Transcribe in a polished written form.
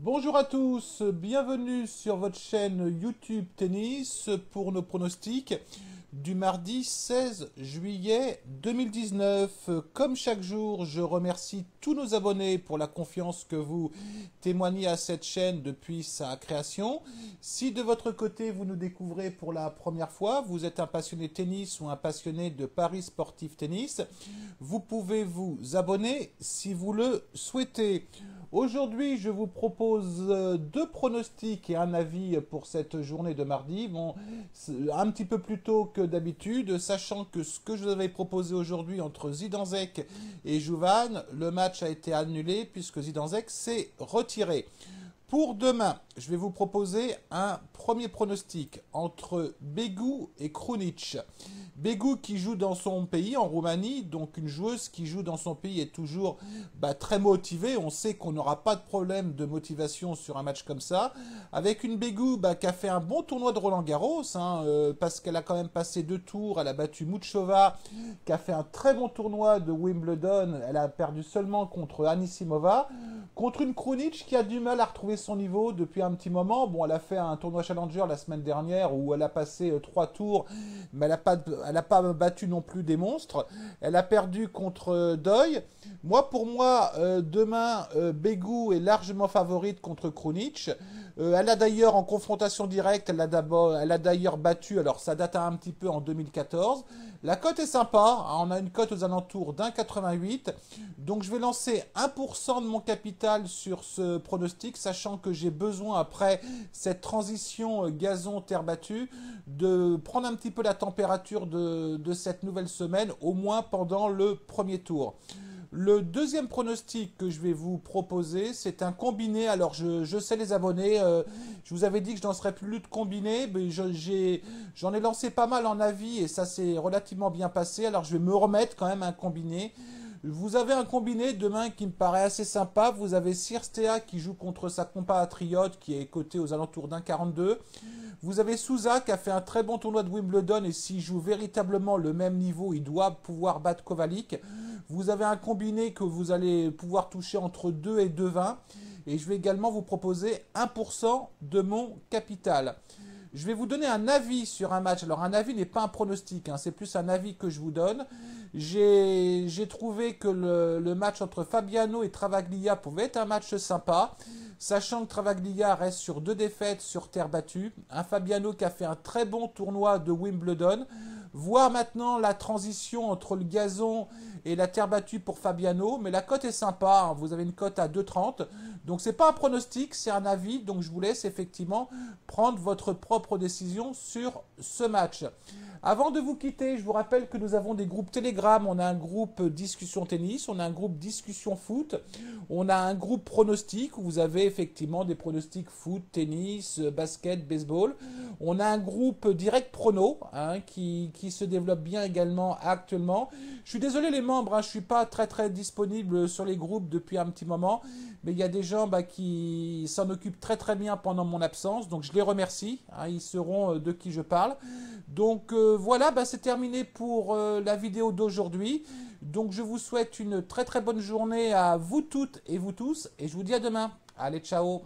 Bonjour à tous, bienvenue sur votre chaîne YouTube Tennis pour nos pronostics du mardi 16 juillet 2019. Comme chaque jour, je remercie tous nos abonnés pour la confiance que vous témoignez à cette chaîne depuis sa création. Si de votre côté vous nous découvrez pour la première fois, vous êtes un passionné de tennis ou un passionné de paris sportif tennis, vous pouvez vous abonner si vous le souhaitez. Aujourd'hui, je vous propose deux pronostics et un avis pour cette journée de mardi. Bon, un petit peu plus tôt que d'habitude, sachant que ce que je vous avais proposé aujourd'hui entre Zidanšek et Jouvan, le match a été annulé puisque Zidanšek s'est retiré. Pour demain, je vais vous proposer un premier pronostic entre Begu et Krunic. Begu qui joue dans son pays, en Roumanie, donc une joueuse qui joue dans son pays est toujours très motivée. On sait qu'on n'aura pas de problème de motivation sur un match comme ça. Avec une Begu qui a fait un bon tournoi de Roland-Garros, parce qu'elle a quand même passé 2 tours. Elle a battu Muchova, qui a fait un très bon tournoi de Wimbledon. Elle a perdu seulement contre Anisimova. Contre une Krunic qui a du mal à retrouver son niveau depuis un petit moment. Bon, elle a fait un tournoi Challenger la semaine dernière où elle a passé 3 tours, mais elle n'a pas battu non plus des monstres. Elle a perdu contre Doi. Pour moi, demain, Begu est largement favorite contre Krunic. Elle a d'ailleurs en confrontation directe, elle a d'ailleurs battu, alors ça date un petit peu en 2014. La cote est sympa, on a une cote aux alentours d'1,88. Donc je vais lancer 1% de mon capital sur ce pronostic, sachant que j'ai besoin après cette transition gazon-terre battue de prendre un petit peu la température de cette nouvelle semaine, au moins pendant le premier tour. Le deuxième pronostic que je vais vous proposer, c'est un combiné. Alors, je sais les abonnés, je vous avais dit que je n'en serais plus de combiné, mais j'en ai lancé pas mal en avis et ça s'est relativement bien passé. Alors, je vais me remettre quand même un combiné. Vous avez un combiné demain qui me paraît assez sympa. Vous avez Cirstea qui joue contre sa compatriote qui est coté aux alentours d'1,42. Vous avez Sousa qui a fait un très bon tournoi de Wimbledon et s'il joue véritablement le même niveau, il doit pouvoir battre Kovalik. Vous avez un combiné que vous allez pouvoir toucher entre 2 et 2,20. Et je vais également vous proposer 1% de mon capital. Je vais vous donner un avis sur un match. Alors un avis n'est pas un pronostic, c'est plus un avis que je vous donne. J'ai trouvé que le match entre Fabiano et Travaglia pouvait être un match sympa, sachant que Travaglia reste sur 2 défaites sur terre battue. Un Fabiano qui a fait un très bon tournoi de Wimbledon. Voir maintenant la transition entre le gazon et la terre battue pour Fabiano, mais la cote est sympa, vous avez une cote à 2,30, donc c'est pas un pronostic, c'est un avis, donc je vous laisse effectivement prendre votre propre décision sur ce match. Avant de vous quitter, je vous rappelle que nous avons des groupes Telegram, on a un groupe discussion tennis, on a un groupe discussion foot, on a un groupe pronostic où vous avez effectivement des pronostics foot, tennis, basket, baseball. On a un groupe direct prono qui se développe bien également actuellement. Je suis désolé les membres, je ne suis pas très disponible sur les groupes depuis un petit moment, mais il y a des gens qui s'en occupent très bien pendant mon absence, donc je les remercie, ils sauront de qui je parle. Donc voilà, c'est terminé pour la vidéo d'aujourd'hui. Donc je vous souhaite une très bonne journée à vous toutes et vous tous, et je vous dis à demain. Allez, ciao!